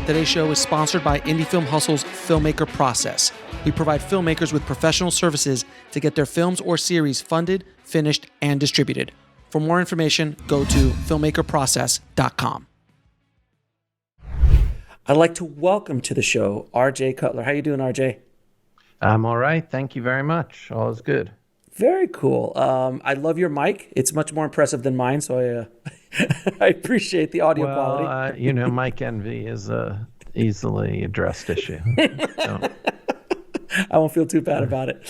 Today's show is sponsored by Indie Film Hustle's Filmmaker process. We provide filmmakers with professional services to get their films or series funded, finished, and distributed. For more information, go to filmmakerprocess.com. I'd like to welcome to the show RJ Cutler. How you doing, RJ? I'm all right. Thank you very much. All is good. Very cool. I love your mic. It's much more impressive than mine, so I appreciate the audio quality. Mic envy is a easily addressed issue. So, I won't feel too bad about it.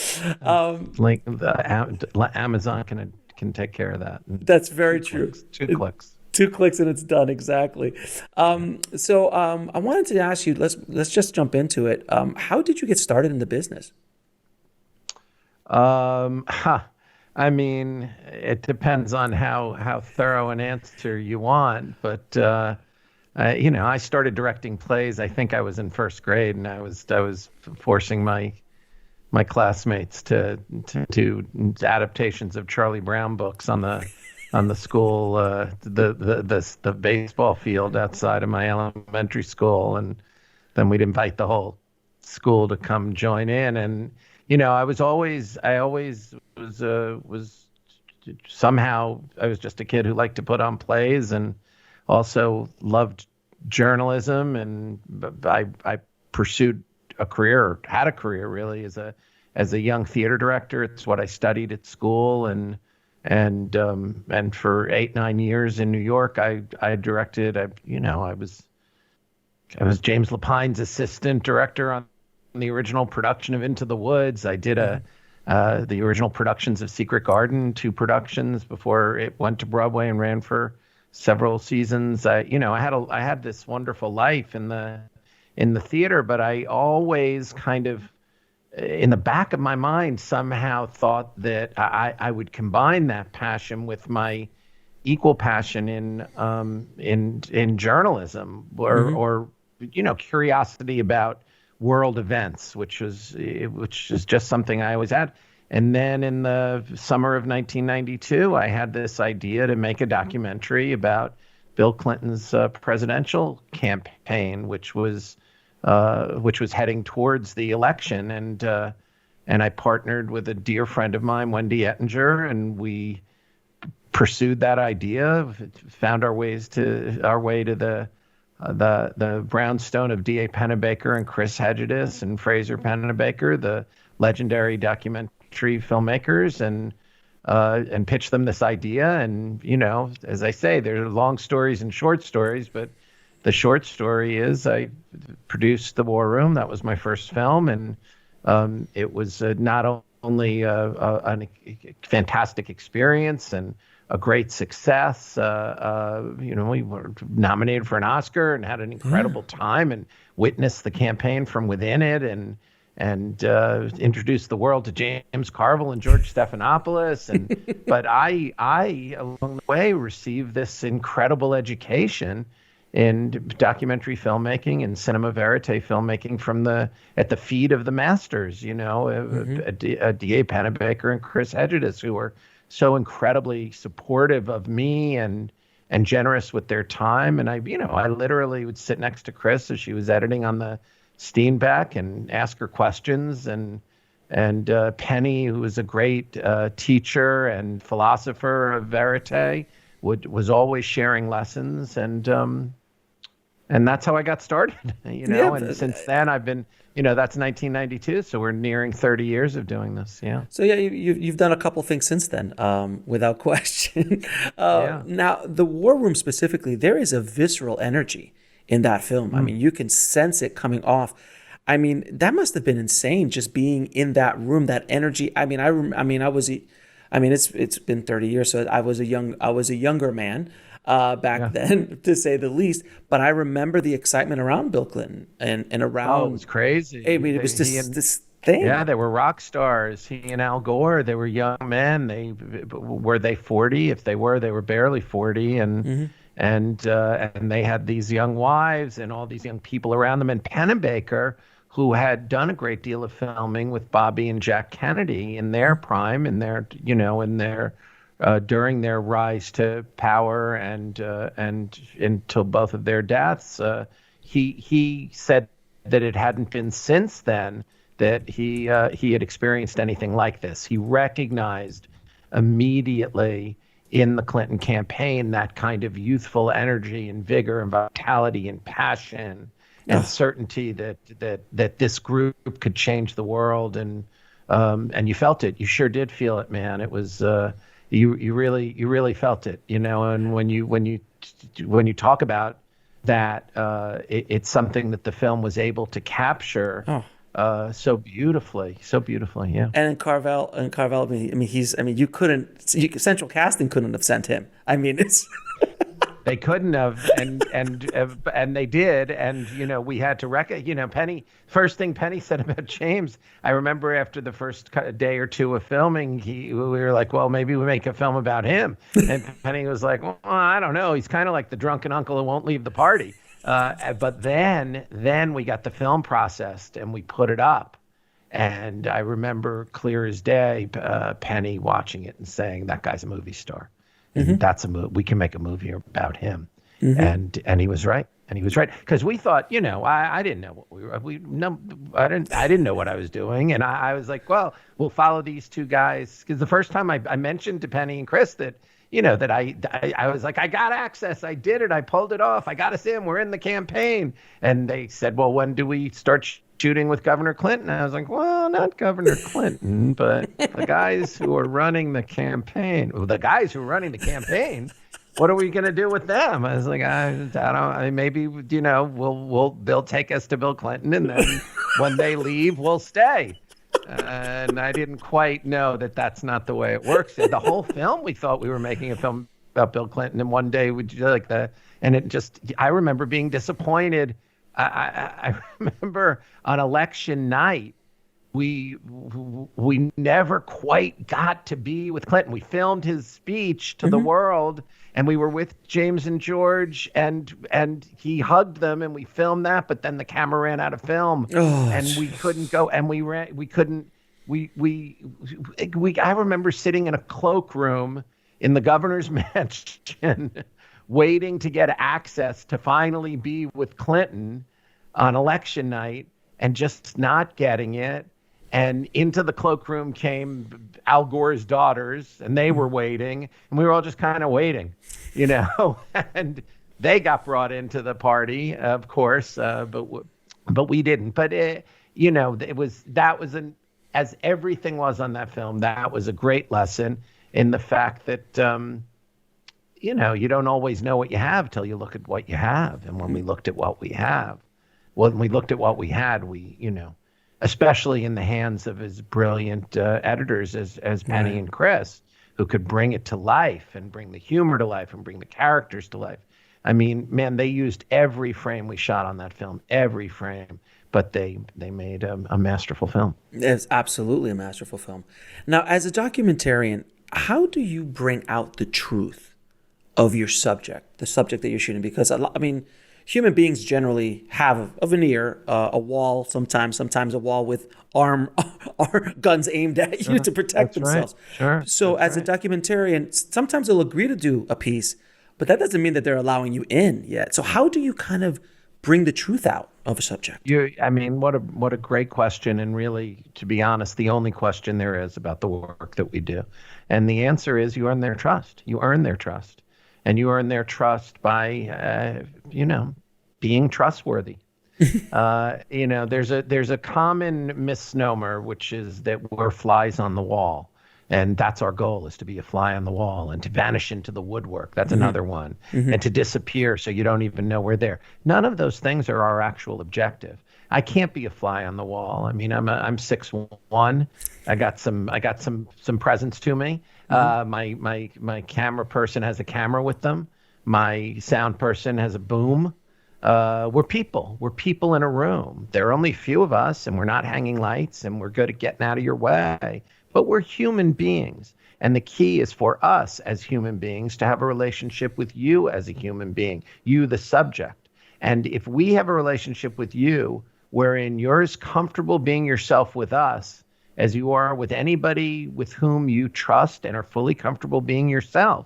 Amazon can take care of that. That's very true. Two clicks. 2 clicks and it's done. Exactly. So I wanted to ask you. Let's just jump into it. How did you get started in the business? I mean, it depends on how thorough an answer you want, but I started directing plays. I think I was in first grade, and I was forcing my classmates to do adaptations of Charlie Brown books on the school the baseball field outside of my elementary school, and then we'd invite the whole school to come join in. And I always was somehow, I was just a kid who liked to put on plays and also loved journalism. And I pursued a career, or had a career really, as a young theater director. It's what I studied at school. And for 8-9 years in New York, I directed. I was James Lapine's assistant director on the original production of Into the Woods. I did the original productions of Secret Garden, 2 productions before it went to Broadway and ran for several seasons. I had this wonderful life in the theater, but I always kind of, in the back of my mind, somehow thought that I would combine that passion with my equal passion in journalism, or curiosity about world events, which is just something I always had. And then in the summer of 1992, I had this idea to make a documentary about Bill Clinton's presidential campaign, which was heading towards the election. And I partnered with a dear friend of mine, Wendy Ettinger, and we pursued that idea, found our way to the brownstone of D.A. Pennebaker and Chris Hedges and Fraser Pennebaker, the legendary documentary filmmakers, and pitched them this idea. And as I say, there are long stories and short stories, but the short story is I produced The War Room. That was my first film, and it was not only a fantastic experience and a great success. We were nominated for an Oscar and had an incredible time, and witnessed the campaign from within it, and introduced the world to James Carville and George Stephanopoulos. But I along the way received this incredible education in documentary filmmaking and cinema verite filmmaking at the feet of the masters. D.A. Pennebaker and Chris Hedges, who were so incredibly supportive of me and generous with their time. And I literally would sit next to Chris as she was editing on the Steenbeck and ask her questions. And Penny, who was a great teacher and philosopher of verite, was always sharing lessons. And that's how I got started, and since then I've been, that's 1992. So we're nearing 30 years of doing this. Yeah. So you've done a couple things since then, without question. Now, The War Room specifically, there is a visceral energy in that film. I mean, you can sense it coming off. I mean, that must have been insane, just being in that room, that energy. I mean, it's been 30 years, so I was a younger man back then, to say the least. But I remember the excitement around Bill Clinton and around. Oh, it was crazy. I mean, it was this thing. Yeah, they were rock stars. He and Al Gore, they were young men. Were they 40? If they were barely 40, and they had these young wives and all these young people around them. And Pennebaker, who had done a great deal of filming with Bobby and Jack Kennedy in their prime, during their rise to power and until both of their deaths, he said that it hadn't been since then that he had experienced anything like this. He recognized immediately in the Clinton campaign that kind of youthful energy and vigor and vitality and passion and certainty that this group could change the world, and you felt it. You sure did feel it, man. It was you really felt it, And when you talk about that, it's something that the film was able to capture. So beautifully, yeah. And Carvel, Central Casting couldn't have sent him. I mean, it's they couldn't have, and they did, and we had to Penny. First thing Penny said about James, I remember after the first day or two of filming, we were like, well, maybe we make a film about him, and Penny was like, well, I don't know, he's kind of like the drunken uncle who won't leave the party. But then we got the film processed and we put it up. And I remember clear as day, Penny watching it and saying, that guy's a movie star. And that's we can make a movie about him. And he was right. And he was right. Because we thought, I didn't know what I didn't know what I was doing. And I was like, well, we'll follow these two guys. Because the first time I mentioned to Penny and Chris that, that I was like, I got access. I did it. I pulled it off. I got us in. We're in the campaign. And they said, well, when do we start shooting with Governor Clinton? And I was like, well, not Governor Clinton, but the guys who are running the campaign. Well, the guys who are running the campaign, what are we going to do with them? I was like, maybe, they'll take us to Bill Clinton. And then when they leave, we'll stay. And I didn't quite know that that's not the way it works. The whole film, we thought we were making a film about Bill Clinton, and one day we'd do like that. And I remember being disappointed. I remember on election night, we never quite got to be with Clinton. We filmed his speech to the world, and we were with James and George, and he hugged them, and we filmed that. But then the camera ran out of film, and we couldn't go. And I remember sitting in a cloakroom in the governor's mansion, waiting to get access to finally be with Clinton on election night, and just not getting it. And into the cloakroom came Al Gore's daughters, and they were waiting, and we were all just kind of waiting, and they got brought into the party, of course, but we didn't. But as everything was on that film, that was a great lesson in the fact that you don't always know what you have till you look at what you have. And when we looked at what we had, especially in the hands of his brilliant editors as Penny and Chris, who could bring it to life and bring the humor to life and bring the characters to life. I mean, man, they used every frame we shot on that film, every frame, but they made a masterful film. It's absolutely a masterful film. Now, as a documentarian, how do you bring out the truth of your subject, the subject that you're shooting? Because, human beings generally have a veneer, a wall, sometimes a wall with guns aimed at you to protect themselves. Right. Sure. So as a documentarian, sometimes they'll agree to do a piece, but that doesn't mean that they're allowing you in yet. So how do you kind of bring the truth out of a subject? What a great question. And really, to be honest, the only question there is about the work that we do. And the answer is you earn their trust. You earn their trust. And you earn their trust by, being trustworthy. There's a common misnomer, which is that we're flies on the wall. And that's our goal, is to be a fly on the wall and to vanish into the woodwork. That's another one. And to disappear so you don't even know we're there. None of those things are our actual objective. I can't be a fly on the wall. I mean, I'm 6'1". I got some presence to me. My camera person has a camera with them. My sound person has a boom. We're people. We're people in a room. There are only a few of us, and we're not hanging lights, and we're good at getting out of your way. But we're human beings. And the key is for us as human beings to have a relationship with you as a human being, you, the subject. And if we have a relationship with you wherein you're as comfortable being yourself with us as you are with anybody with whom you trust and are fully comfortable being yourself,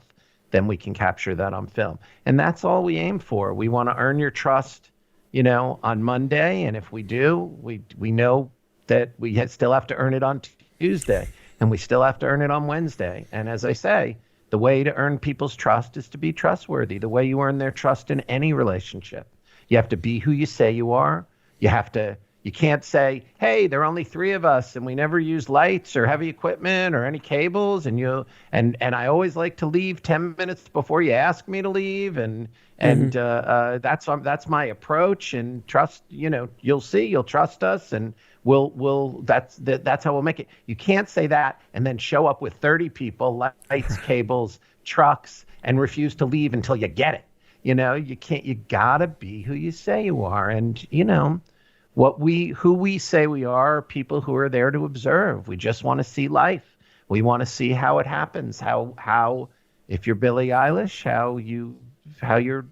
then we can capture that on film. And that's all we aim for. We want to earn your trust on Monday. And if we do, we know that we still have to earn it on Tuesday, and we still have to earn it on Wednesday. And as I say, the way to earn people's trust is to be trustworthy. The way you earn their trust in any relationship, you have to be who you say you are. You can't say, hey, there are only 3 of us and we never use lights or heavy equipment or any cables. And I always like to leave 10 minutes before you ask me to leave. And that's my approach. And trust, you'll see, you'll trust us, and that's how we'll make it. You can't say that and then show up with 30 people, lights, cables, trucks, and refuse to leave until you get it. You can't. You gotta be who you say you are. And who we say we are people who are there to observe. We just want to see life. We want to see how it happens. How if you're Billie Eilish, how you're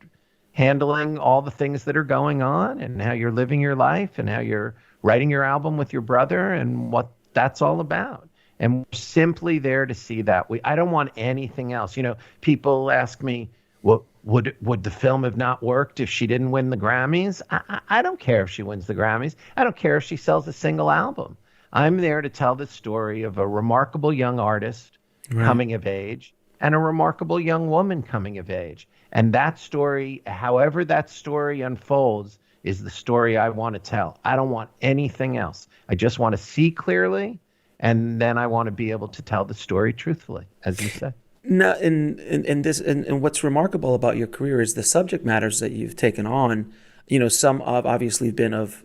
handling all the things that are going on, and how you're living your life, and how you're writing your album with your brother, and what that's all about. And we're simply there to see that. I don't want anything else. People ask me, well, would the film have not worked if she didn't win the Grammys? I don't care if she wins the Grammys. I don't care if she sells a single album. I'm there to tell the story of a remarkable young artist coming of age, and a remarkable young woman coming of age. And that story, however that story unfolds, is the story I want to tell. I don't want anything else. I just want to see clearly, and then I want to be able to tell the story truthfully, as you said. No, and what's remarkable about your career is the subject matters that you've taken on. Some have obviously been of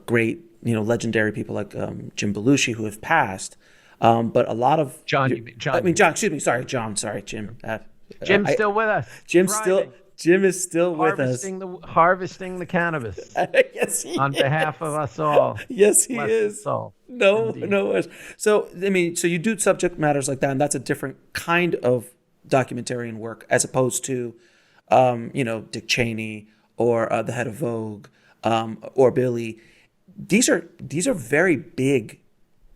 great, legendary people like Jim Belushi, who have passed. But a lot of John. Excuse me. Sorry, John. Sorry, Jim. Jim's still with us. Jim is still with us. Harvesting the cannabis. Yes, he on is. behalf of us all. Yes, he Bless is. his soul. No. So, so you do subject matters like that, and that's a different kind of documentarian work as opposed to, Dick Cheney or the head of Vogue, or Billy. These are very big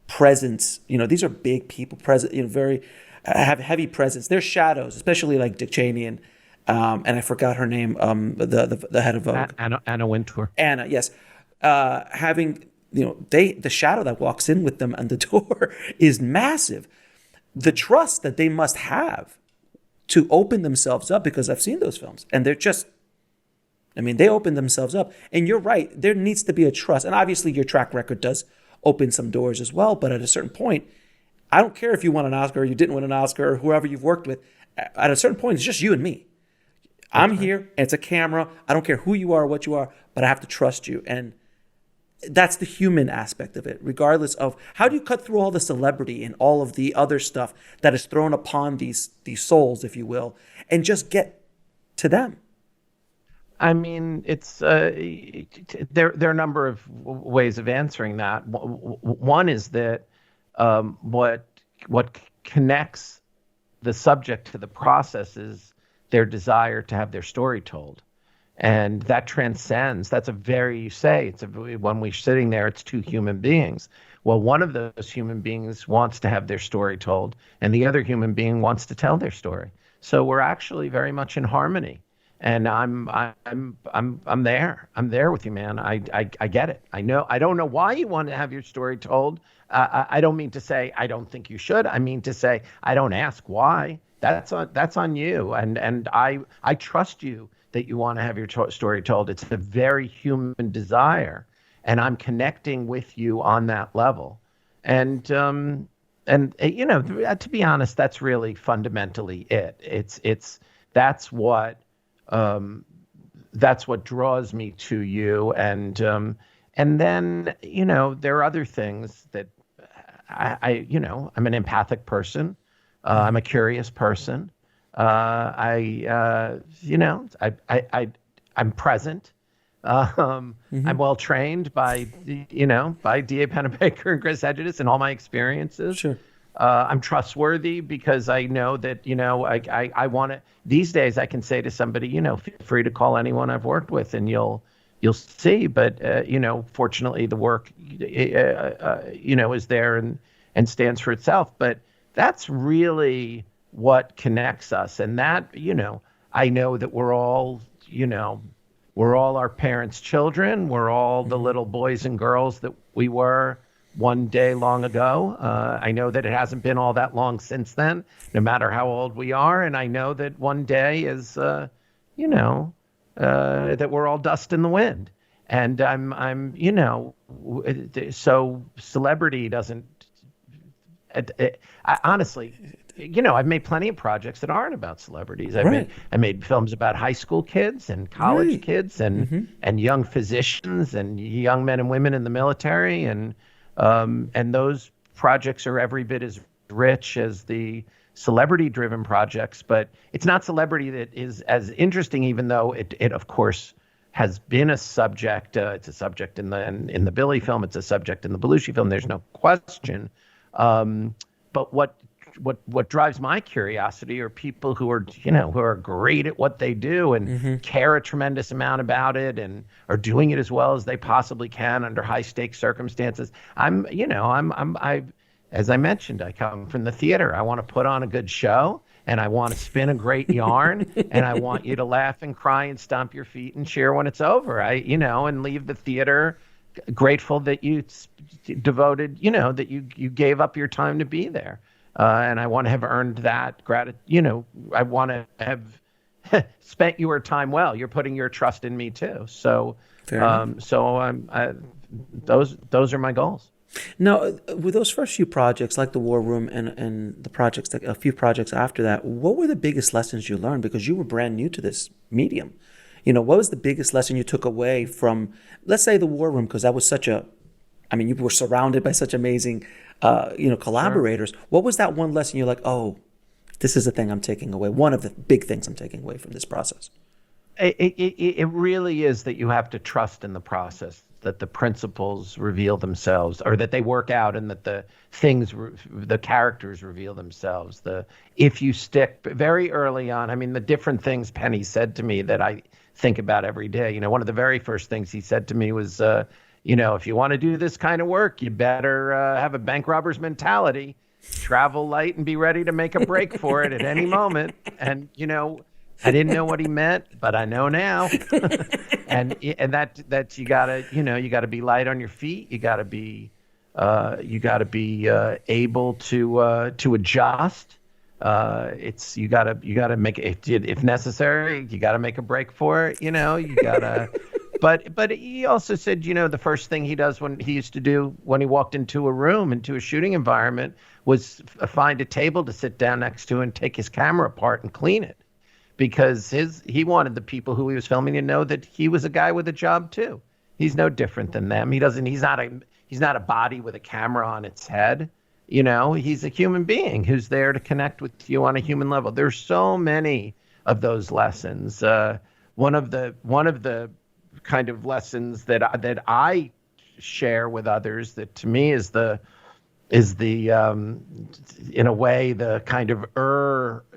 presence. These are big people present. Very have heavy presence. They're shadows, especially like Dick Cheney and I forgot her name. The head of Vogue, Anna Wintour. Anna, yes. Having the shadow that walks in with them on the door is massive. The trust that they must have to open themselves up, because I've seen those films, and they're just, they open themselves up. And you're right, there needs to be a trust. And obviously your track record does open some doors as well. But at a certain point, I don't care if you won an Oscar or you didn't win an Oscar or whoever you've worked with. At a certain point, it's just you and me. I'm here, and it's a camera. I don't care who you are or what you are, but I have to trust you. And that's the human aspect of it, regardless of how do you cut through all the celebrity and all of the other stuff that is thrown upon these souls, if you will, and just get to them. It's there are a number of ways of answering that. One is that what connects the subject to the process is their desire to have their story told. And that transcends, when we're sitting there, it's 2 human beings. Well, one of those human beings wants to have their story told, and the other human being wants to tell their story. So we're actually very much in harmony. And I'm there. I'm there with you, man. I get it. I don't know why you want to have your story told. I don't mean to say I don't think you should. I mean to say I don't ask why. That's on you. And I trust you that you want to have your story told. It's a very human desire, and I'm connecting with you on that level. And to be honest, that's really fundamentally it. That's what draws me to you. And then there are other things that I'm an empathic person. I'm a curious person. I'm present. I'm well trained by D.A. Pennebaker and Chris Hedges and all my experiences. Sure. I'm trustworthy because I know that I want to. These days, I can say to somebody, feel free to call anyone I've worked with, and you'll see. But fortunately, the work is there and stands for itself. But that's really what connects us. And that, I know that we're all, we're all our parents' children. We're all the little boys and girls that we were one day long ago. I know that it hasn't been all that long since then, no matter how old we are. And I know that one day is, that we're all dust in the wind. And so celebrity doesn't, honestly, I've made plenty of projects that aren't about celebrities. I made films about high school kids and college kids and young physicians and young men and women in the military. And those projects are every bit as rich as the celebrity-driven projects. But it's not celebrity that is as interesting, even though it of course, has been a subject. It's a subject in the Billie film. It's a subject in the Belushi film. There's no question. But what drives my curiosity are people who are great at what they do and care a tremendous amount about it and are doing it as well as they possibly can under high stakes circumstances. As I mentioned, I come from the theater. I want to put on a good show. And I want to spin a great yarn, and I want you to laugh and cry and stomp your feet and cheer when it's over. And leave the theater grateful that you devoted, that you gave up your time to be there. And I want to have earned that gratitude. I want to have spent your time well. You're putting your trust in me too. So, those are my goals. Now, with those first few projects, like the War Room and the projects, a few projects after that, what were the biggest lessons you learned? Because you were brand new to this medium. What was the biggest lesson you took away from, let's say, the War Room? Because that was you were surrounded by such amazing, collaborators. Sure. What was that one lesson you're like, oh, this is the thing I'm taking away? One of the big things I'm taking away from this process. It really is that you have to trust in the process, that the principles reveal themselves, or that they work out, and that the characters reveal themselves. If you stick very early on, the different things Penny said to me that I think about every day. One of the very first things he said to me was, if you want to do this kind of work, you better have a bank robber's mentality, travel light, and be ready to make a break for it at any moment. And, I didn't know what he meant, but I know now. and that you gotta be light on your feet. You gotta be able to adjust. You gotta make it, if necessary. You gotta make a break for it. You gotta. But he also said, the first thing he does when he walked into a room, into a shooting environment, was find a table to sit down next to and take his camera apart and clean it. Because he wanted the people who he was filming to know that he was a guy with a job too. He's no different than them. He's not a body with a camera on its head. He's a human being who's there to connect with you on a human level. There's so many of those lessons. One of the kind of lessons that I share with others, that to me is the in a way the kind of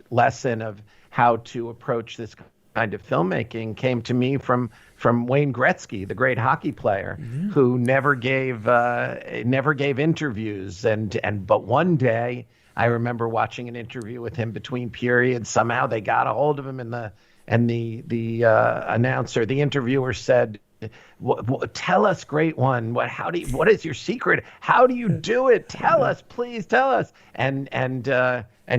lesson of how to approach this kind of filmmaking, came to me from Wayne Gretzky, the great hockey player, who never gave interviews. But one day I remember watching an interview with him between periods. Somehow they got a hold of him, and the interviewer said, "Tell us, great one. What is your secret? How do you do it? Tell us, please tell us." And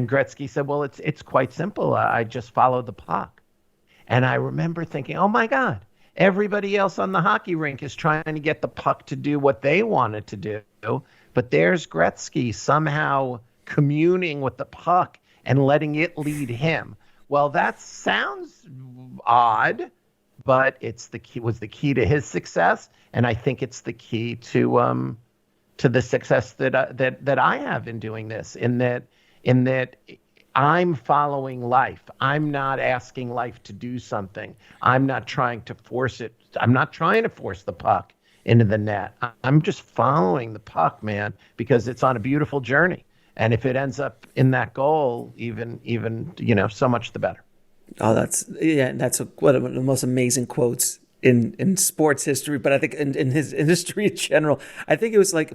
Gretzky said, "Well, it's quite simple. I just follow the puck." And I remember thinking, oh my God, everybody else on the hockey rink is trying to get the puck to do what they want it to do. But there's Gretzky somehow communing with the puck and letting it lead him. Well, that sounds odd, but was the key to his success, and I think it's the key to the success that I have in doing this. In that I'm following life. I'm not asking life to do something. I'm not trying to force it. I'm not trying to force the puck into the net. I'm just following the puck, man, because it's on a beautiful journey. And if it ends up in that goal, even so much the better. Oh, that's one of the most amazing quotes in sports history, but I think in his industry in general. I think it was like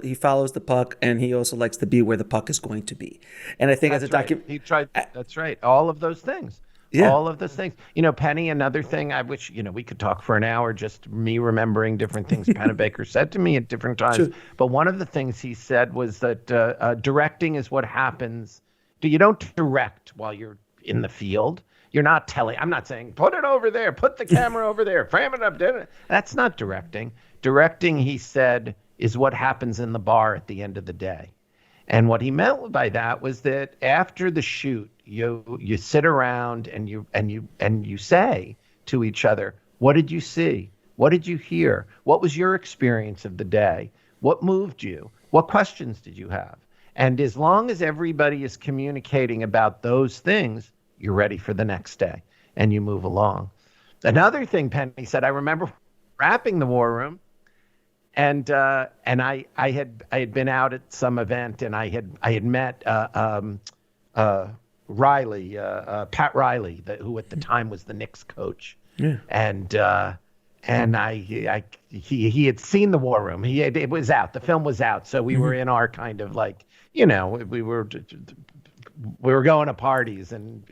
he follows the puck, and he also likes to be where the puck is going to be. And I think as a document, he tried. That's right. All of those things. Yeah. All of those things. Penny, another thing I wish, we could talk for an hour, just me remembering different things Pennebaker said to me at different times. Sure. But one of the things he said was that directing is what happens. You don't direct while you're in the field. You're not telling, I'm not saying, put it over there, put the camera over there, frame it up. That's not directing. Directing, he said, is what happens in the bar at the end of the day. And what he meant by that was that after the shoot, you sit around and you say to each other, what did you see? What did you hear? What was your experience of the day? What moved you? What questions did you have? And as long as everybody is communicating about those things, you're ready for the next day and you move along. Another thing Penny said, I remember wrapping the War Room, and I had been out at some event, and I had met Riley, Pat Riley, who at the time was the Knicks coach. Yeah. And he had seen the War Room. It was out. The film was out, so we were in our kind of like, we were going to parties, and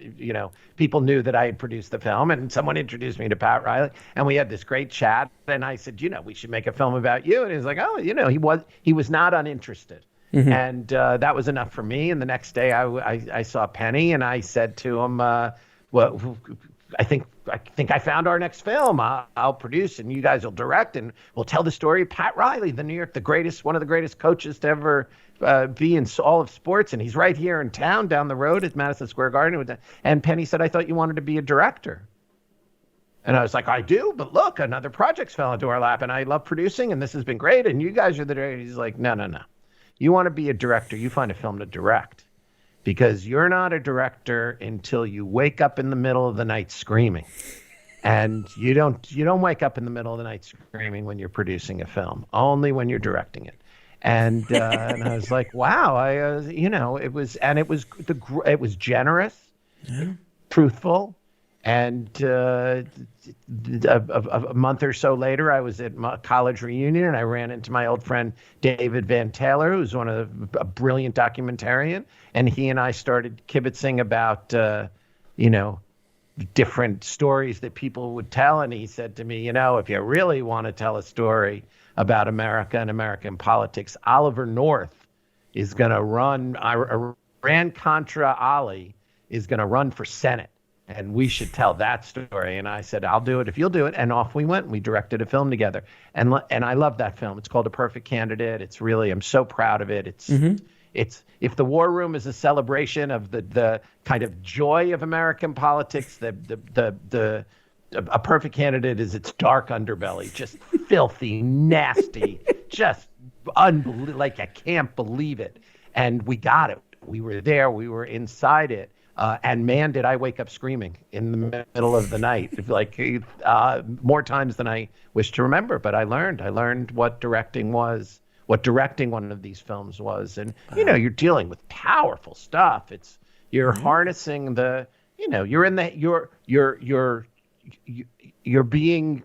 people knew that I had produced the film, and someone introduced me to Pat Riley, and we had this great chat. And I said, we should make a film about you. And he was like, oh, he was not uninterested. Mm-hmm. And that was enough for me. And the next day I saw Penny, and I said to him, well, I think I found our next film. I'll produce, and you guys will direct, and we'll tell the story of Pat Riley, one of the greatest coaches to ever be in all of sports, and he's right here in town, down the road at Madison Square Garden. And Penny said, I thought you wanted to be a director. And I was like, I do, but look, another project's fell into our lap, and I love producing, and this has been great, and you guys are the directors. He's like, no. You want to be a director, you find a film to direct. Because you're not a director until you wake up in the middle of the night screaming. And you don't wake up in the middle of the night screaming when you're producing a film, only when you're directing it. And and I was like, wow, it was generous, truthful. And a month or so later, I was at my college reunion, and I ran into my old friend David Van Taylor, who's a brilliant documentarian, and he and I started kibitzing about different stories that people would tell. And he said to me, if you really want to tell a story about America and American politics, Oliver North is going to run. Iran-Contra Ali is going to run for Senate. And we should tell that story. And I said, I'll do it if you'll do it. And off we went. We directed a film together. And I love that film. It's called A Perfect Candidate. It's really, I'm so proud of it. It's if the War Room is a celebration of the kind of joy of American politics, A Perfect Candidate is its dark underbelly, just filthy, nasty, just unbelievable. Like, I can't believe it. And we got it. We were there. We were inside it. And man, did I wake up screaming in the middle of the night, like more times than I wish to remember. But I learned what directing was, what directing one of these films was. And, you're dealing with powerful stuff. You're harnessing you're being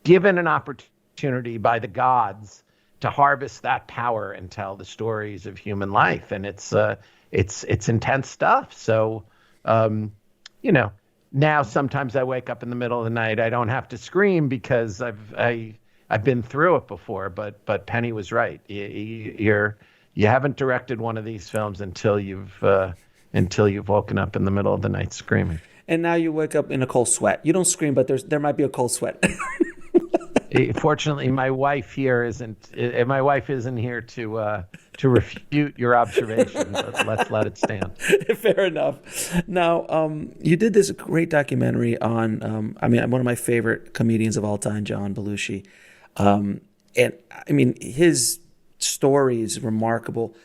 given an opportunity by the gods to harvest that power and tell the stories of human life. And it's intense stuff. So, now sometimes I wake up in the middle of the night. I don't have to scream because I've been through it before. But Penny was right. You haven't directed one of these films until you've woken up in the middle of the night screaming. And now you wake up in a cold sweat. You don't scream, but there might be a cold sweat. Fortunately, my wife here isn't. My wife isn't here to refute your observation. But let's let it stand. Fair enough. Now, you did this great documentary on. One of my favorite comedians of all time, John Belushi, and his story is remarkable.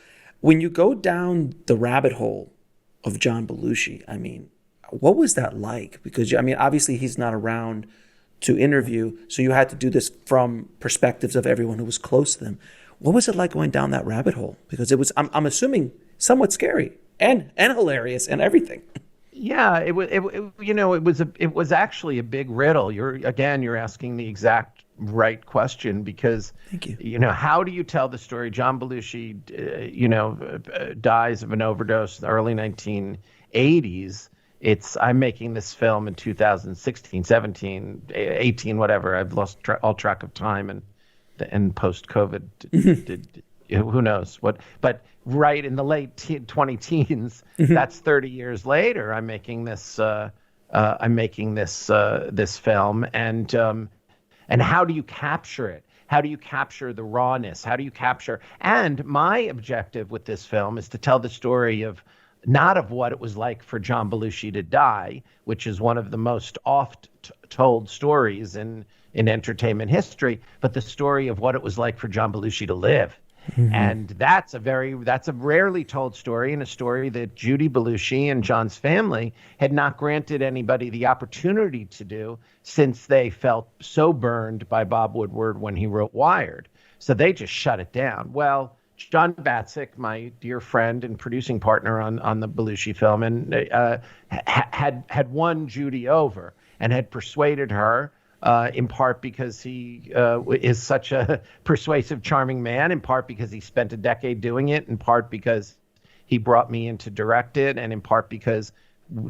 When you go down the rabbit hole of John Belushi, what was that like? Because obviously he's not around to interview, so you had to do this from perspectives of everyone who was close to them. What was it like going down that rabbit hole? Because it was, I'm assuming, somewhat scary and hilarious and everything. Yeah, it was actually a big riddle. You're asking the exact right question, because thank you. How do you tell the story? John Belushi, dies of an overdose in the early 1980s. I'm making this film in 2016, 17, 18, whatever. I've lost all track of time and post-COVID, who knows what? But right in the late 20 teens, that's 30 years later. I'm making this. This film, and how do you capture it? How do you capture the rawness? How do you capture? And my objective with this film is to tell the story of not of what it was like for John Belushi to die, which is one of the most oft told stories in entertainment history, but the story of what it was like for John Belushi to live. Mm-hmm. And that's a rarely told story, and a story that Judy Belushi and John's family had not granted anybody the opportunity to do, since they felt so burned by Bob Woodward when he wrote Wired. So they just shut it down. Well, John Batzik, my dear friend and producing partner on the Belushi film, and had won Judy over and had persuaded her, in part because he is such a persuasive, charming man, in part because he spent a decade doing it, in part because he brought me in to direct it, and in part because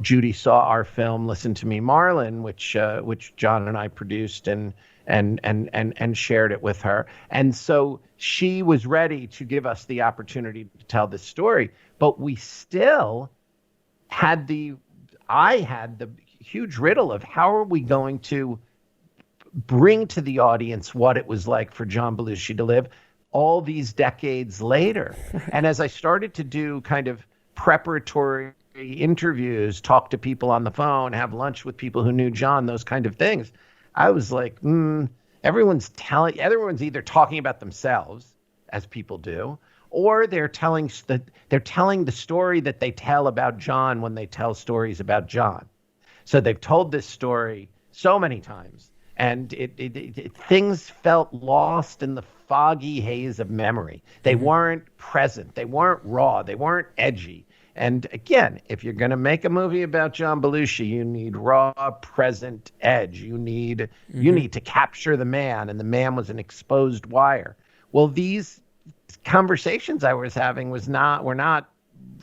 Judy saw our film Listen to Me, Marlon, which John and I produced and shared it with her. And so she was ready to give us the opportunity to tell this story, but we still had I had the huge riddle of how are we going to bring to the audience what it was like for John Belushi to live all these decades later. And as I started to do kind of preparatory interviews, talk to people on the phone, have lunch with people who knew John, those kind of things, I was like, everyone's either talking about themselves, as people do, or they're telling the story that they tell about John when they tell stories about John. So they've told this story so many times, and things felt lost in the foggy haze of memory. They weren't present. They weren't raw. They weren't edgy. And again, if you're going to make a movie about John Belushi, you need raw, present edge. You need to capture the man, and the man was an exposed wire. Well, these conversations I was having were not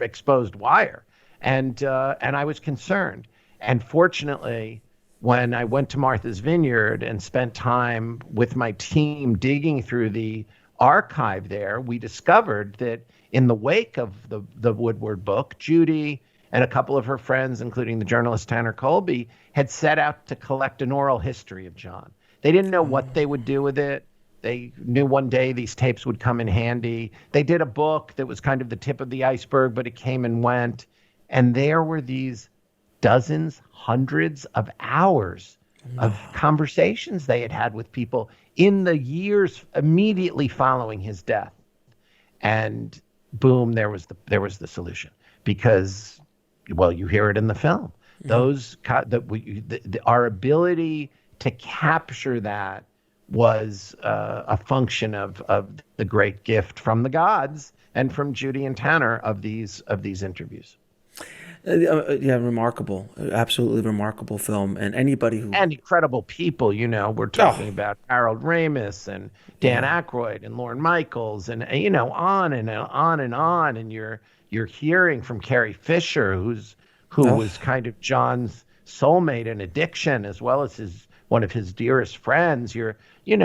exposed wire, and I was concerned. And fortunately, when I went to Martha's Vineyard and spent time with my team digging through the archive there, we discovered that in the wake of the Woodward book, Judy and a couple of her friends, including the journalist Tanner Colby, had set out to collect an oral history of John. They didn't know what they would do with it. They knew one day these tapes would come in handy. They did a book that was kind of the tip of the iceberg, but it came and went. And there were these dozens, hundreds of hours of conversations they had had with people in the years immediately following his death. And boom, there was the solution. Because, well, you hear it in the film. Our ability to capture that was a function of the great gift from the gods and from Judy and Tanner of these interviews. Remarkable, absolutely remarkable film, and anybody who and incredible people. We're talking about Harold Ramis and Dan Aykroyd and Lorne Michaels, and on and on and on. And you're hearing from Carrie Fisher, who was kind of John's soulmate in addiction, as well as one of his dearest friends. You're getting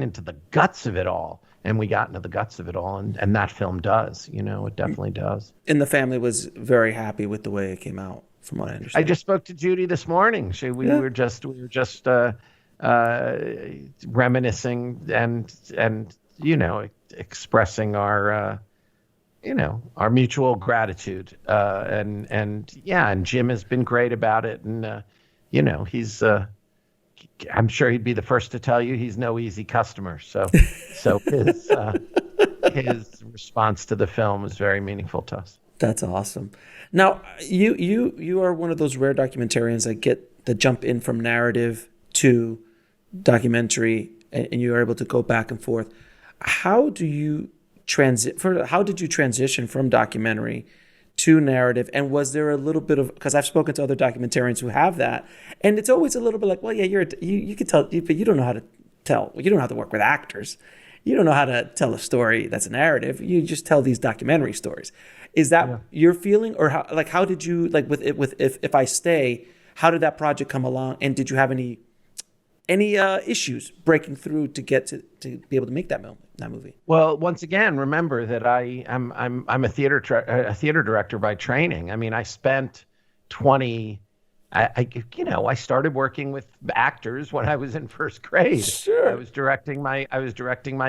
into the guts of it all. And we got into the guts of it all, and that film does. It definitely does. And the family was very happy with the way it came out, from what I understand. I just spoke to Judy this morning. We were just reminiscing and expressing our mutual gratitude. And Jim has been great about it, and he's. I'm sure he'd be the first to tell you he's no easy customer. So his response to the film was very meaningful to us. That's awesome. Now, you are one of those rare documentarians that get the jump in from narrative to documentary, and you are able to go back and forth. How did you transition from documentary to narrative? And was there a little bit of, because I've spoken to other documentarians who have that, and it's always a little bit like, well, yeah, you can tell, but you don't know how to tell. You don't know how to work with actors. You don't know how to tell a story that's a narrative. You just tell these documentary stories. Is that your feeling, or how did you, like, if I Stay, how did that project come along, and did you have any issues breaking through to get to be able to make that movie? Well, once again, remember that I'm a theater director by training. I mean, I spent 20. I started working with actors when I was in first grade. Sure. I was directing my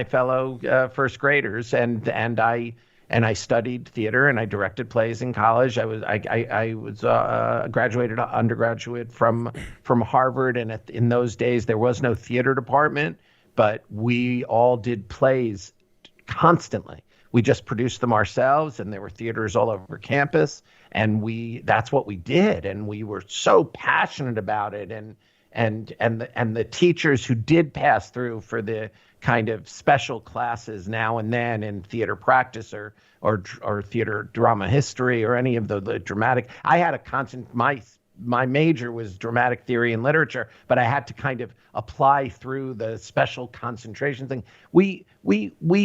fellow first graders, and I studied theater, and I directed plays in college. I was graduated undergraduate from Harvard, and in those days there was no theater department, but we all did plays constantly. We just produced them ourselves, and there were theaters all over campus, and that's what we did, and we were so passionate about it, and the teachers who did pass through for the kind of special classes now and then in theater practice or theater drama history or any of the dramatic. I had a constant, my major was dramatic theory and literature, but I had to kind of apply through the special concentration thing. We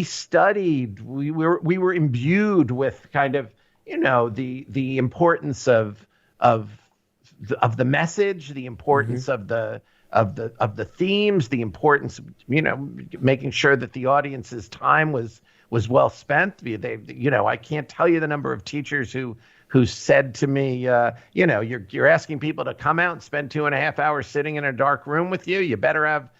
studied, we were imbued with kind of, the importance of the message, the importance of the themes, the importance of, making sure that the audience's time was well spent. I can't tell you the number of teachers who said to me, you're asking people to come out and spend 2.5 hours sitting in a dark room with you. You better have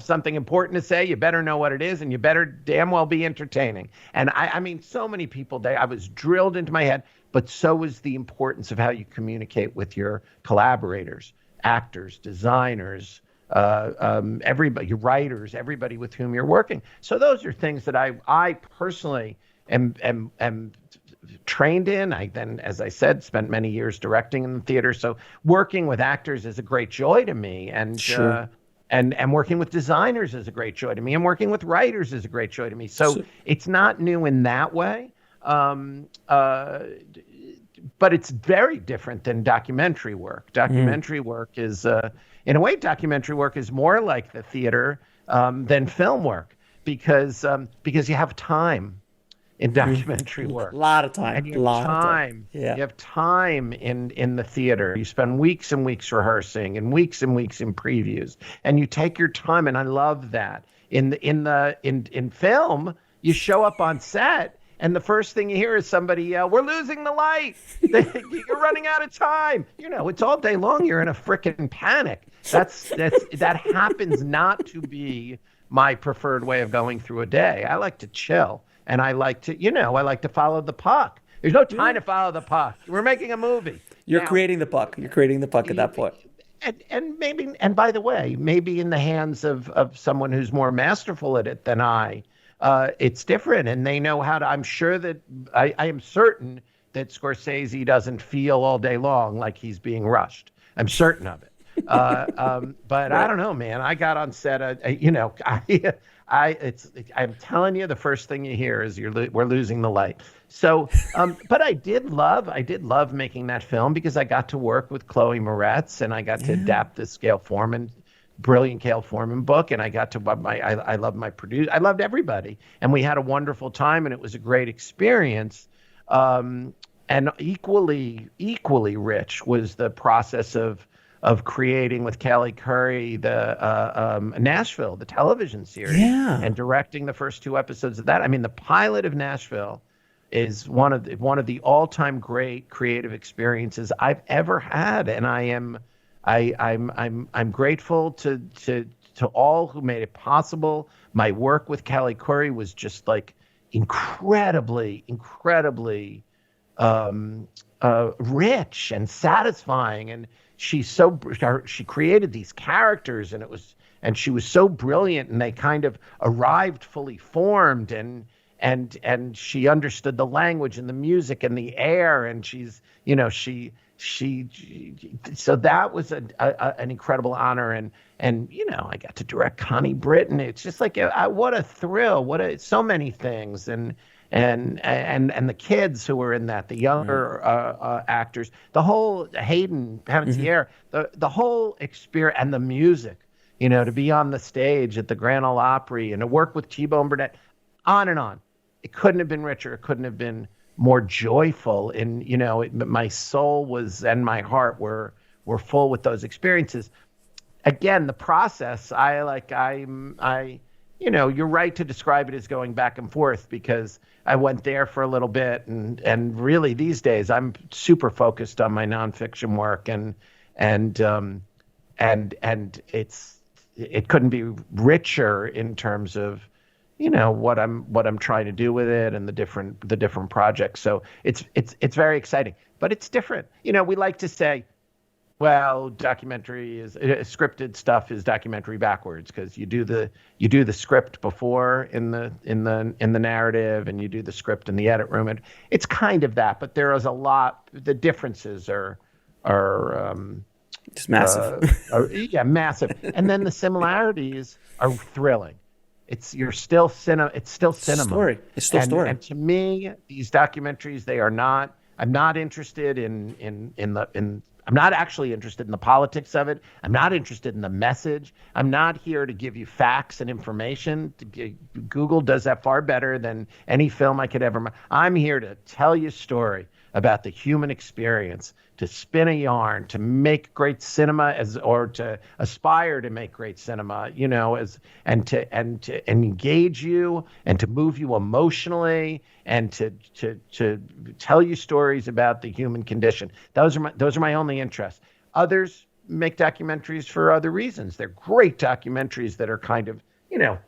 something important to say. You better know what it is, and you better damn well be entertaining. And I mean, so many people, I was drilled into my head, but so was the importance of how you communicate with your collaborators, actors, designers, everybody, your writers, everybody with whom you're working. So those are things that I personally am trained in. I then, as I said, spent many years directing in the theater. So working with actors is a great joy to me, and sure. And working with designers is a great joy to me, and working with writers is a great joy to me. So it's not new in that way, but it's very different than documentary work. Documentary work is, in a way, documentary work is more like the theater than film work, because you have time in documentary work. A lot of time. And you have time. Yeah. You have time in the theater. You spend weeks and weeks rehearsing and weeks in previews. And you take your time, and I love that. In film, you show up on set, and the first thing you hear is somebody yell, "We're losing the light. You're running out of time." It's all day long. You're in a frickin' panic. That happens not to be my preferred way of going through a day. I like to chill. And I like to follow the puck. There's no time to follow the puck. We're making a movie. You're creating the puck. You're creating the puck at that point. And maybe, and by the way, maybe in the hands of someone who's more masterful at it than I, it's different. And they know how to, I'm sure that, I am certain that Scorsese doesn't feel all day long like he's being rushed. I'm certain of it. But I don't know, man. I got on set, I'm telling you, the first thing you hear is we're losing the light. So, but I did love making that film, because I got to work with Chloe Moretz, and I got to adapt this brilliant Gail Forman book, and I got to I loved my producer. I loved everybody, and we had a wonderful time, and it was a great experience. And equally rich was the process of creating with Kelly Curry the Nashville, the television series, and directing the first 2 episodes of that. I mean, the pilot of Nashville is one of the all-time great creative experiences I've ever had, and I'm grateful to all who made it possible. My work with Kelly Curry was just like incredibly rich and satisfying, and she created these characters, and she was so brilliant, and they kind of arrived fully formed, and she understood the language and the music and the air, and so that was an incredible honor, and I got to direct Connie Britton. It's just like what a thrill, so many things, and the kids who were in that, the younger actors, the whole Hayden Panettiere, the whole experience, and the music, to be on the stage at the Grand Ole Opry and to work with T-Bone Burnett, on and on. It couldn't have been richer. It couldn't have been more joyful. And, my soul was, and my heart were full with those experiences. Again, the process, you're right to describe it as going back and forth, because I went there for a little bit, and really these days I'm super focused on my nonfiction work, and it couldn't be richer in terms of what I'm trying to do with it, and the different projects. So it's very exciting, but it's different. We like to say, well, documentary is scripted stuff is documentary backwards, because you do the script before in the narrative, and you do the script in the edit room, and it's kind of that. But there is a lot. The differences are just massive. Massive, and then the similarities are thrilling. It's still cinema. It's still cinema. Story. It's still story. And to me, these documentaries, they are not. I'm not interested I'm not actually interested in the politics of it. I'm not interested in the message. I'm not here to give you facts and information. Google does that far better than any film I could ever. I'm here to tell you a story about the human experience, to spin a yarn, to make great cinema, or to aspire to make great cinema, and to engage you, and to move you emotionally, and to tell you stories about the human condition. Those are my only interests. Others make documentaries for other reasons. They're great documentaries that are kind of,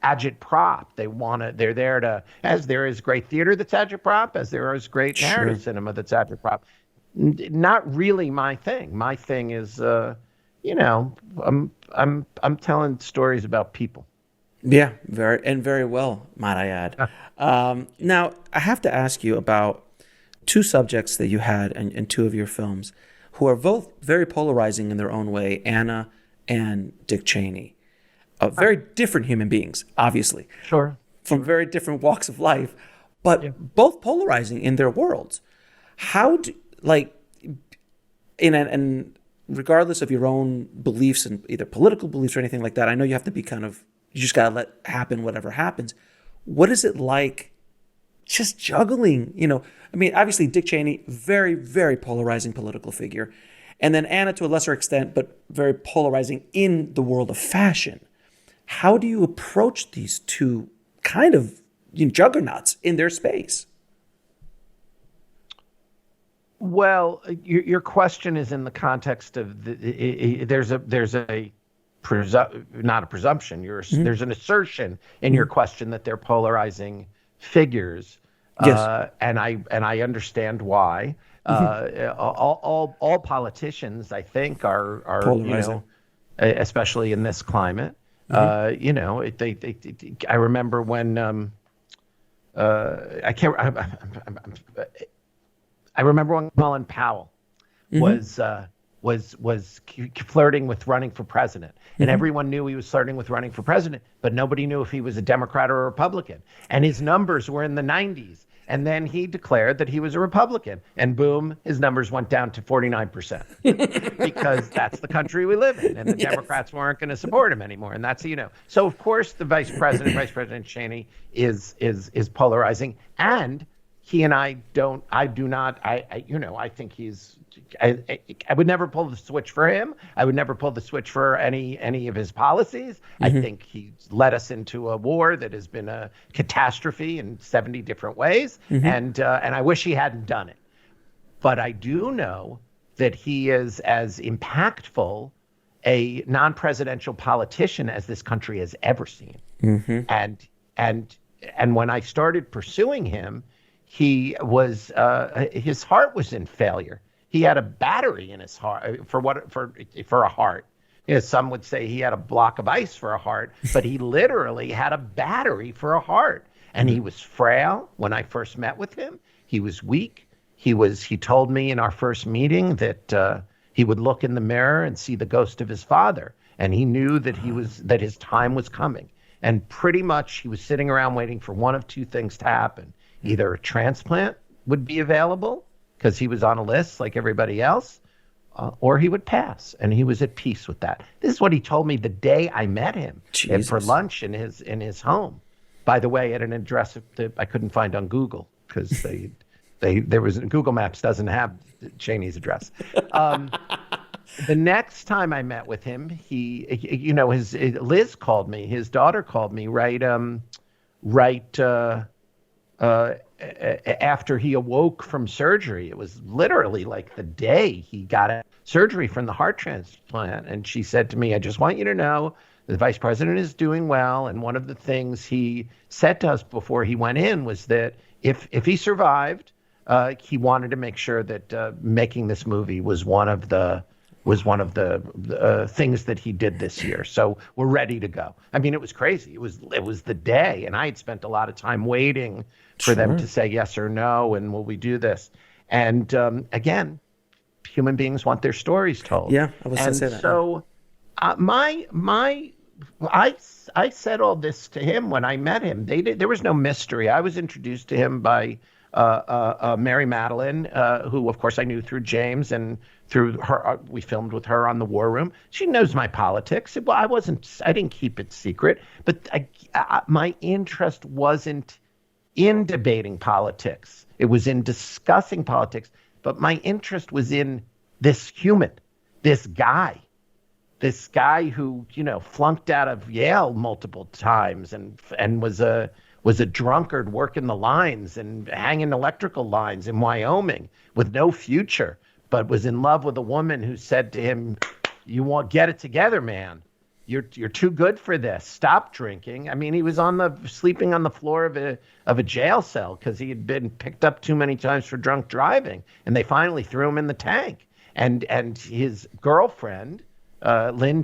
agitprop. They're there to, as there is great theater that's agitprop, as there is great narrative cinema that's agitprop. Not really my thing. My thing is, I'm telling stories about people. Yeah, very well, might I add. Now, I have to ask you about two subjects that you had in two of your films, who are both very polarizing in their own way, Anna and Dick Cheney. Very different human beings, obviously. Sure. From very different walks of life, but both polarizing in their worlds. How do, and regardless of your own beliefs and either political beliefs or anything like that, I know you have to be you just got to let happen whatever happens. What is it like just juggling, obviously Dick Cheney, very, very polarizing political figure. And then Anna to a lesser extent, but very polarizing in the world of fashion. How do you approach these two kind of juggernauts in their space? Well, your question is in the context of there's not a presumption. There's an assertion in your question that they're polarizing figures. Yes. And I understand why. All politicians, I think, are polarizing, especially in this climate. I remember when I remember when Colin Powell was flirting with running for president, and everyone knew he was flirting with running for president, but nobody knew if he was a Democrat or a Republican. And his numbers were in the 90s. And then he declared that he was a Republican, and boom, his numbers went down to 49% because that's the country we live in, and the Democrats weren't going to support him anymore. And that's, so of course the Vice President Cheney is polarizing, and he and I think I would never pull the switch for him. I would never pull the switch for any of his policies. I think he's led us into a war that has been a catastrophe in 70 different ways. And I wish he hadn't done it. But I do know that he is as impactful a non-presidential politician as this country has ever seen. And when I started pursuing him, he was his heart was in failure. He had a battery in his heart for a heart. Some would say he had a block of ice for a heart, but he literally had a battery for a heart. And he was frail when I first met with him. He was weak. He told me in our first meeting that he would look in the mirror and see the ghost of his father, and he knew that that his time was coming. And pretty much he was sitting around waiting for one of two things to happen: either a transplant would be available, because he was on a list like everybody else, or he would pass, and he was at peace with that. This is what he told me the day I met him for lunch in his home. By the way, at an address that I couldn't find on Google, because Google Maps doesn't have Cheney's address. The next time I met with him, Liz called me, his daughter called me right after he awoke from surgery. It was literally like the day he got a surgery from the heart transplant. And she said to me, I just want you to know the vice president is doing well. And one of the things he said to us before he went in was that if he survived, he wanted to make sure that making this movie was one of the things that he did this year. So we're ready to go. I mean, it was crazy. It was the day, and I had spent a lot of time waiting for them to say yes or no, and will we do this? And again, human beings want their stories told. Yeah, I was going to say that. So I said all this to him when I met him. There was no mystery. I was introduced to him by Mary Madeline, who of course I knew through James, and through her, we filmed with her on The War Room. She knows my politics. Well, I didn't keep it secret, but my interest wasn't in debating politics. It was in discussing politics, but my interest was in this human, this guy who, flunked out of Yale multiple times and was a drunkard working the lines and hanging electrical lines in Wyoming with no future, but was in love with a woman who said to him, get it together, man. You're too good for this. Stop drinking. I mean, he was sleeping on the floor of a jail cell because he had been picked up too many times for drunk driving, and they finally threw him in the tank. And his girlfriend, Lynn,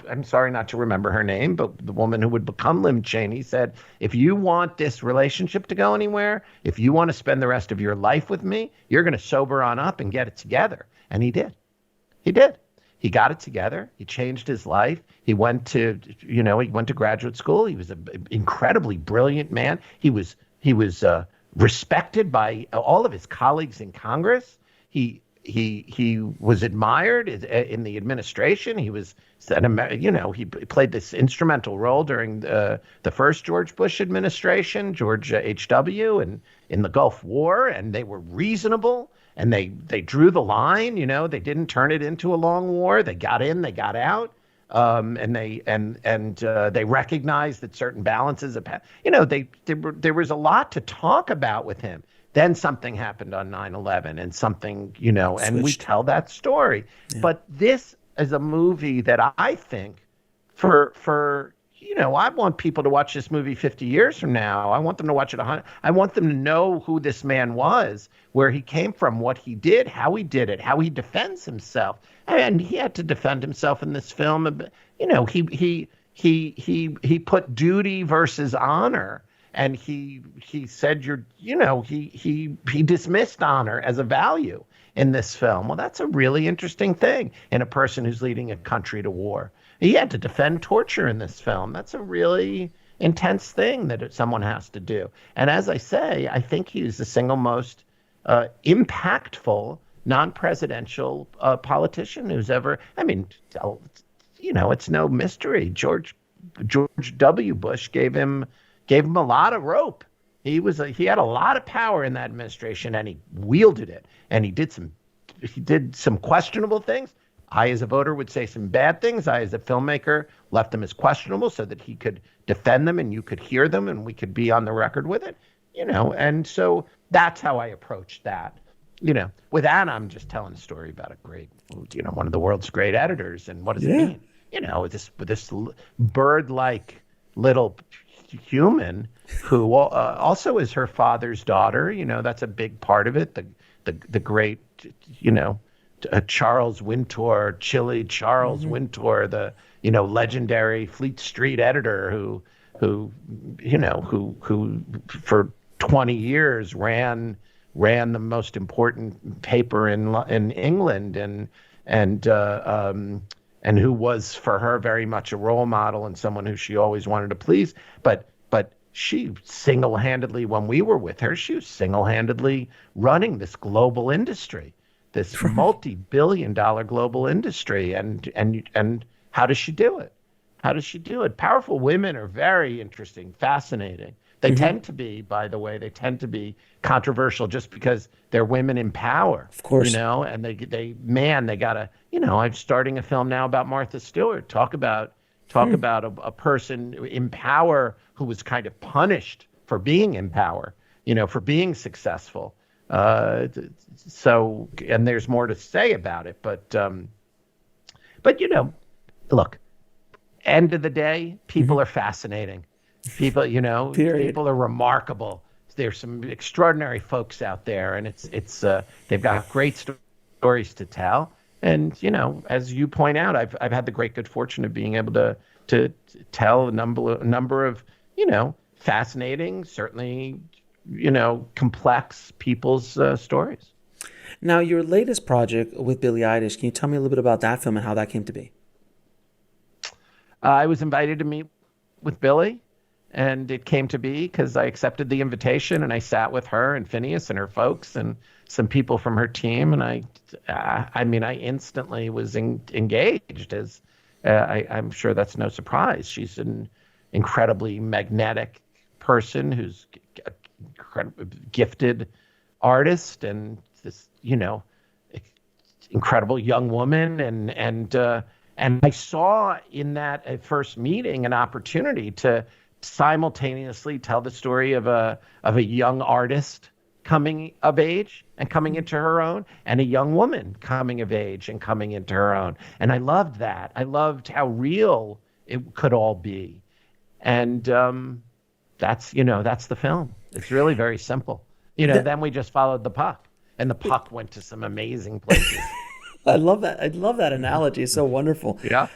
I'm sorry not to remember her name, but the woman who would become Lynn Cheney, said, if you want this relationship to go anywhere, if you want to spend the rest of your life with me, you're going to sober on up and get it together. And he did. He got it together. He changed his life. He went to graduate school. He was an incredibly brilliant man. He was respected by all of his colleagues in Congress. He was admired in the administration. He played this instrumental role during the first George Bush administration, George H.W., and in the Gulf War, and they were reasonable, and they drew the line. They didn't turn it into a long war. They got in, they got out, and they recognized that certain balances there was a lot to talk about with him. Then something happened on 9/11 and something, and we tell that story. Yeah. But this is a movie that I think I want people to watch this movie 50 years from now. I want them to watch it 100. I want them to know who this man was, where he came from, what he did, how he did it, how he defends himself. And he had to defend himself in this film. He put duty versus honor. And he said he dismissed honor as a value in this film. Well, that's a really interesting thing in a person who's leading a country to war. He had to defend torture in this film. That's a really intense thing that someone has to do. And as I say, I think he's the single most impactful non-presidential politician who's ever. I mean, it's no mystery. George W. Bush gave him a lot of rope. He had a lot of power in that administration, and he wielded it. And he did some questionable things. I, as a voter, would say some bad things. I, as a filmmaker, left them as questionable so that he could defend them and you could hear them and we could be on the record with it. And so that's how I approached that. With Anna, I'm just telling a story about a great, one of the world's great editors. And what does it mean? This bird-like little human who also is her father's daughter. That's a big part of it. The great, Charles Wintour, Charles Wintour, the legendary Fleet Street editor who for 20 years ran the most important paper in England and who was for her very much a role model and someone who she always wanted to please. But she single-handedly, when we were with her, she was single-handedly running this global industry, this multi-billion-dollar global industry. And how does she do it? Powerful women are very interesting, fascinating. They tend to be, by the way, they tend to be controversial just because they're women in power. Of course. You know, and they gotta, you know, I'm starting a film now about Martha Stewart. Talk about a person in power who was kind of punished for being in power, you know, for being successful. So, and there's more to say about it, but you know, look, end of the day, people are fascinating. People, you know, people are remarkable. There's some extraordinary folks out there, and it's they've got great stories to tell. And you know, as you point out, I've had the great good fortune of being able to tell a number of, you know, fascinating, certainly, you know, complex people's stories. Now, your latest project with Billie Eilish, can you tell me a little bit about that film and how that came to be? I was invited to meet with Billie, and it came to be because I accepted the invitation, and I sat with her and Phineas and her folks and some people from her team, and I mean, I instantly was engaged. As I'm sure that's no surprise. She's an incredibly magnetic person who's a gifted artist, and this, you know, incredible young woman, and I saw in that first meeting an opportunity to simultaneously tell the story of a young artist coming of age and coming into her own, and a young woman coming of age and coming into her own. And I loved that. I loved how real it could all be. And that's, you know, that's the film. It's really very simple. You know, then we just followed the puck, and the puck went to some amazing places. I love that. I love that analogy. It's so wonderful. Yeah.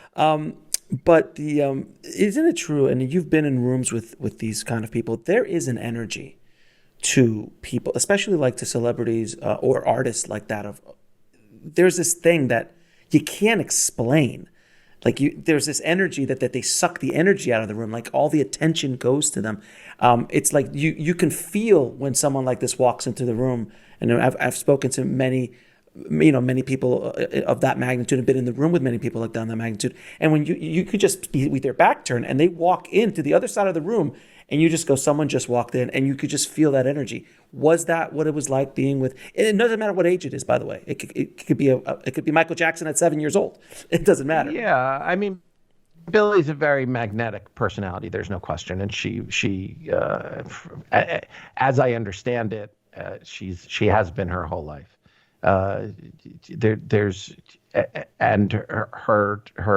But isn't it true? And you've been in rooms with these kind of people. There is an energy to people, especially like to celebrities or artists like that. There's this thing that you can't explain. Like there's this energy that they suck the energy out of the room. Like all the attention goes to them. It's like you can feel when someone like this walks into the room. And I've spoken to many people of that magnitude, and been in the room with many people like that magnitude. And when you could just be with their back turned, and they walk into the other side of the room, and you just go, someone just walked in, and you could just feel that energy. Was that what it was like being with? It doesn't matter what age it is, by the way. It could be Michael Jackson at 7 years old. It doesn't matter. Yeah, I mean, Billie's a very magnetic personality. There's no question, and she as I understand it, she has been her whole life. There's and her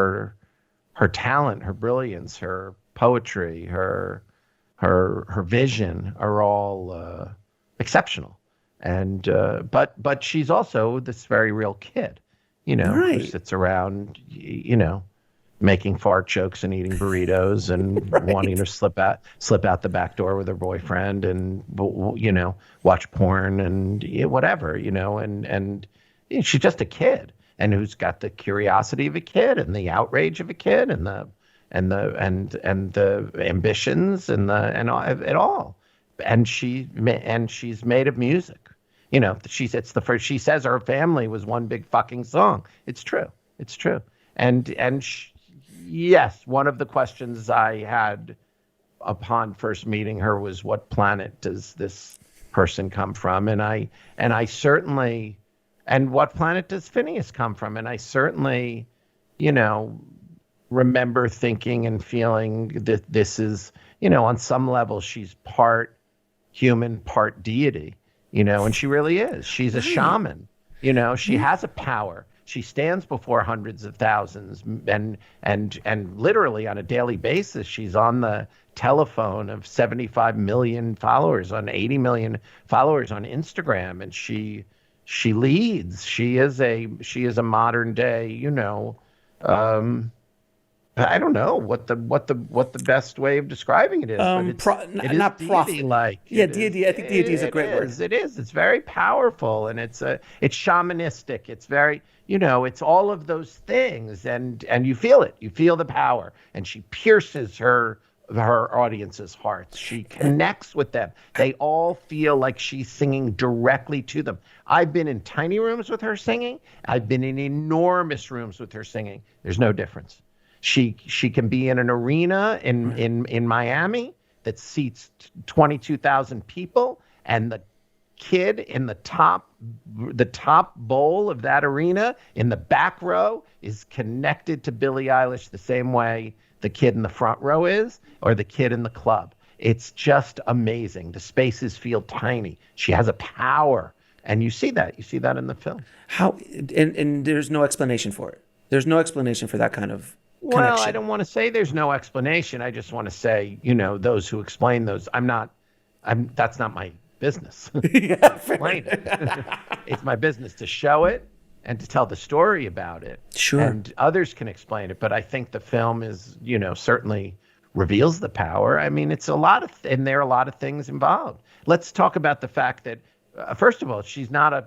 talent, her brilliance, her poetry, her vision are all exceptional. And but she's also this very real kid, you know, right, who sits around, you know, making fart jokes and eating burritos and right, wanting to slip out the back door with her boyfriend and, you know, watch porn and whatever, you know, and you know, she's just a kid, and who's got the curiosity of a kid and the outrage of a kid and the ambitions and it all. And she's made of music. You know, it's the first. She says her family was one big fucking song. It's true. It's true. Yes, one of the questions I had upon first meeting her was, what planet does this person come from? And I certainly, and what planet does Phineas come from? And I certainly, you know, remember thinking and feeling that this is, you know, on some level, she's part human, part deity, you know, and she really is. She's a shaman, you know, she has a power. She stands before hundreds of thousands, and literally on a daily basis, she's on the telephone of 75 million followers, on 80 million followers on Instagram, and she leads. She is a modern day, you know, I don't know what the best way of describing it is, but it is not deity-like. Yeah, deity. I think deity is a great word. It is. It's very powerful, and it's shamanistic. It's very, you know, it's all of those things, and you feel it. You feel the power, and she pierces her audience's hearts. She connects with them. They all feel like she's singing directly to them. I've been in tiny rooms with her singing. I've been in enormous rooms with her singing. There's no difference. She can be in an arena in Miami, that seats 22,000 people, and the kid in the top bowl of that arena in the back row is connected to Billie Eilish the same way the kid in the front row is, or the kid in the club. It's just amazing. The spaces feel tiny. She has a power, and you see that in the film. How and there's no explanation for it. There's no explanation for that kind of connection. Well, I don't want to say there's no explanation. I just want to say, those who explain those, that's not my business. Explain it. It's my business to show it and to tell the story about it. Sure. And others can explain it, but I think the film is, certainly reveals the power. I mean, it's and there are a lot of things involved. Let's talk about the fact that, first of all, she's not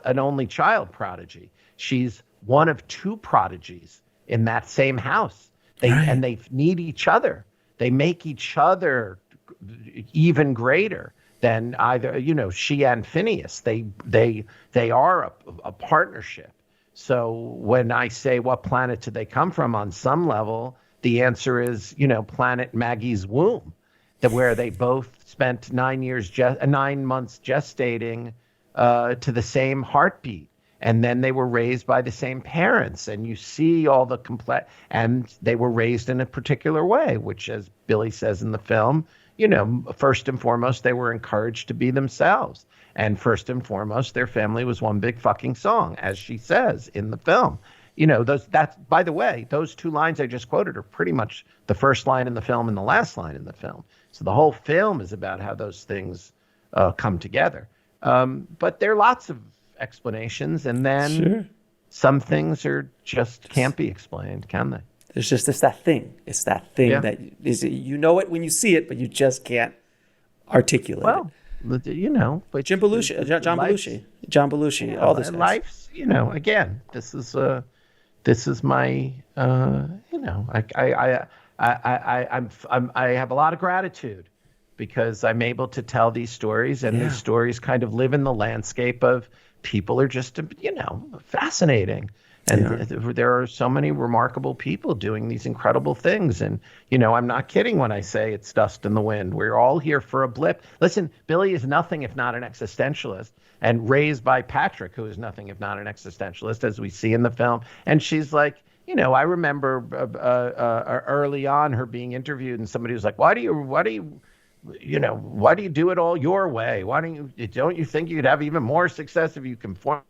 an only child prodigy. She's one of two prodigies in that same house. And they need each other. They make each other even greater than either, she and Phineas. They are a partnership. So when I say what planet did they come from, on some level, the answer is, planet Maggie's womb, where they both spent 9 months gestating to the same heartbeat. And then they were raised by the same parents, and you see all the and they were raised in a particular way, which, as Billie says in the film, first and foremost, they were encouraged to be themselves. And first and foremost, their family was one big fucking song, as she says in the film. By the way, those two lines I just quoted are pretty much the first line in the film and the last line in the film. So the whole film is about how those things come together. But there are lots of explanations, and then some things just can't be explained, can they? It's that thing. It's that thing that is, it when you see it, but you just can't articulate it. But John Belushi, all this. Life's, again, this is my, I have a lot of gratitude because I'm able to tell these stories, and these stories kind of live in the landscape of people are just, fascinating. And there are so many remarkable people doing these incredible things. And, I'm not kidding when I say it's dust in the wind. We're all here for a blip. Listen, Billie is nothing if not an existentialist, and raised by Patrick, who is nothing if not an existentialist, as we see in the film. And she's like, I remember early on her being interviewed, and somebody was like, why do you do it all your way? Don't you think you'd have even more success if you conform?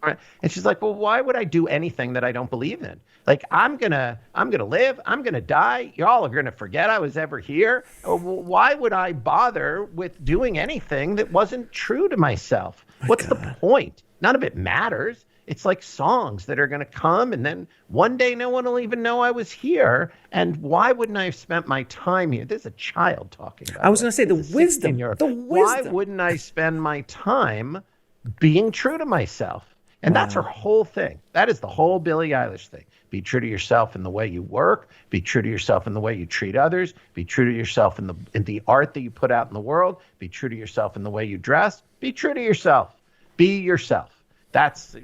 And she's like, well, why would I do anything that I don't believe in? Like, I'm gonna live, I'm gonna die. Y'all are gonna forget I was ever here. Why would I bother with doing anything that wasn't true to myself? What's the point? None of it matters. It's like songs that are going to come, and then one day no one will even know I was here. And why wouldn't I have spent my time here? There's a child talking about I was going to say the wisdom. Why wouldn't I spend my time being true to myself? And that's her whole thing. That is the whole Billie Eilish thing. Be true to yourself in the way you work. Be true to yourself in the way you treat others. Be true to yourself in the art that you put out in the world. Be true to yourself in the way you dress. Be true to yourself. Be yourself. That's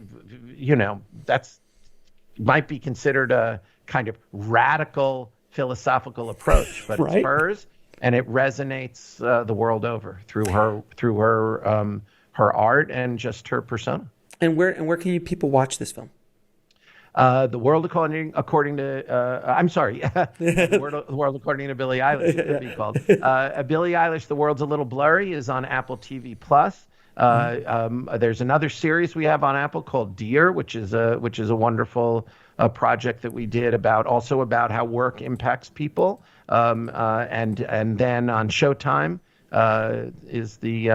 might be considered a kind of radical philosophical approach, but it's hers, and it resonates the world over through her art and just her persona. And where can people watch this film? The World According to The World According to Billie Eilish, it could be called. Billie Eilish, The World's a Little Blurry is on Apple TV Plus. There's another series we have on Apple called Dear, which is a wonderful project that we did about how work impacts people. And then on Showtime is the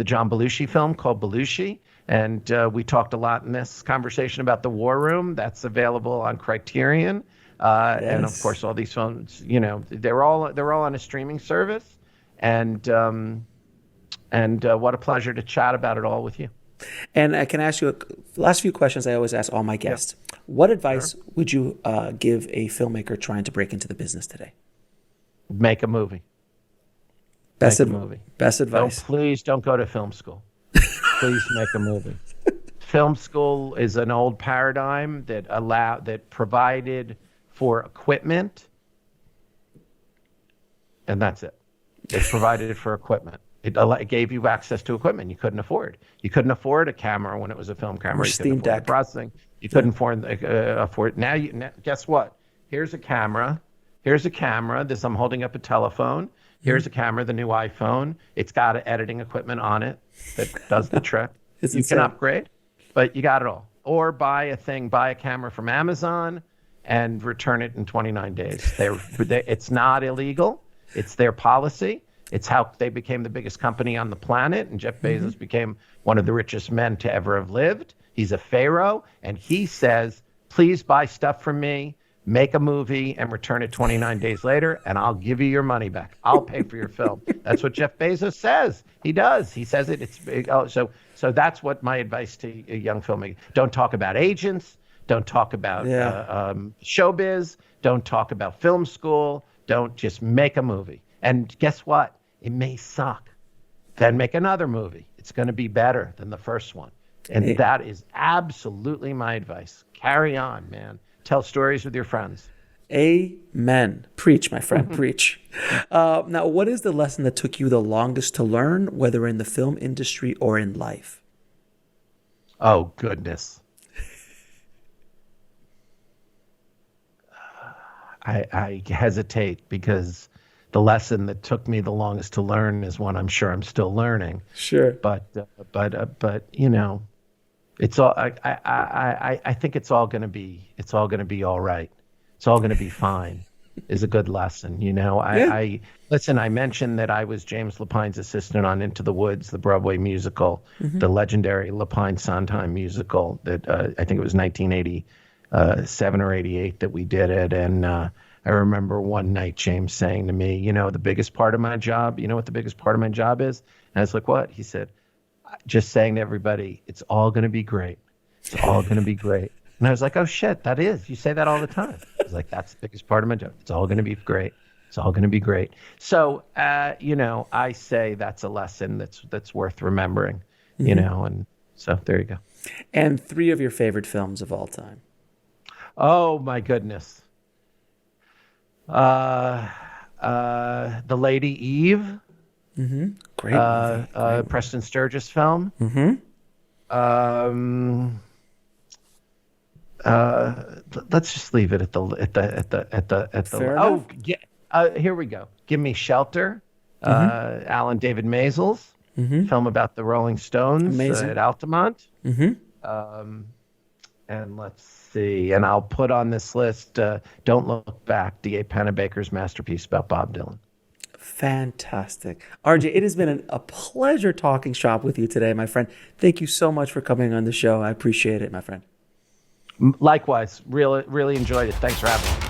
John Belushi film called Belushi. And we talked a lot in this conversation about The War Room. That's available on Criterion. And of course, all these films, they're all on a streaming service. And what a pleasure to chat about it all with you. And I can ask you the last few questions I always ask all my guests. Yep. What advice would you give a filmmaker trying to break into the business today? Make a movie. Best advice. Please don't go to film school. Please make a movie. Film school is an old paradigm that provided for equipment and that's it. It provided for equipment. It gave you access to equipment you couldn't afford. You couldn't afford a camera when it was a film camera. Or You Steam couldn't afford Deck. the processing. You couldn't afford. Now, guess what? Here's a camera. Here's a camera. I'm holding up a telephone. Here's a camera, the new iPhone. It's got editing equipment on it that does the trick. It's you insane. can upgrade, but you got it all. Or buy a camera from Amazon and return it in 29 days. It's not illegal. It's their policy. It's how they became the biggest company on the planet, and Jeff Bezos became one of the richest men to ever have lived. He's a pharaoh, and he says, please buy stuff from me, make a movie, and return it 29 days later, and I'll give you your money back. I'll pay for your film. That's what Jeff Bezos says. He does. He says it. So that's what my advice to a young filmmaker. Don't talk about agents. Don't talk about showbiz. Don't talk about film school. Don't just make a movie. And guess what? It may suck. Then make another movie. It's going to be better than the first one. And that is absolutely my advice. Carry on, man. Tell stories with your friends. Amen. Preach, my friend, preach. Now, what is the lesson that took you the longest to learn, whether in the film industry or in life? Oh, goodness. I hesitate because the lesson that took me the longest to learn is one I'm sure I'm still learning. Sure. But you know, it's all. I think it's all going to be all right. It's all going to be fine. Is a good lesson. You know, I listen. I mentioned that I was James Lapine's assistant on Into the Woods, the Broadway musical, the legendary Lapine-Sondheim musical that I think it was 1987 or 88 that we did it, and I remember one night James saying to me, you know, the biggest part of my job, you know what the biggest part of my job is? And I was like, what? He said, just saying to everybody, it's all going to be great. It's all going to be great. And I was like, oh shit, that is. You say that all the time. I was like, that's the biggest part of my job. It's all going to be great. It's all going to be great. So, you know, I say that's a lesson that's worth remembering, you know, and so there you go. And 3 of your favorite films of all time. Oh my goodness. The Lady Eve. Great movie. Preston Sturges film. Let's just leave it at the. Fair oh enough. yeah. Here we go. Give Me Shelter. Alan David Maisels. Film about the Rolling Stones at Altamont. And let's see. And I'll put on this list Don't Look Back, D.A. Pennebaker's masterpiece about Bob Dylan. Fantastic. RJ, it has been a pleasure talking shop with you today, my friend. Thank you so much for coming on the show. I appreciate it, my friend. Likewise. Really, really enjoyed it. Thanks for having me.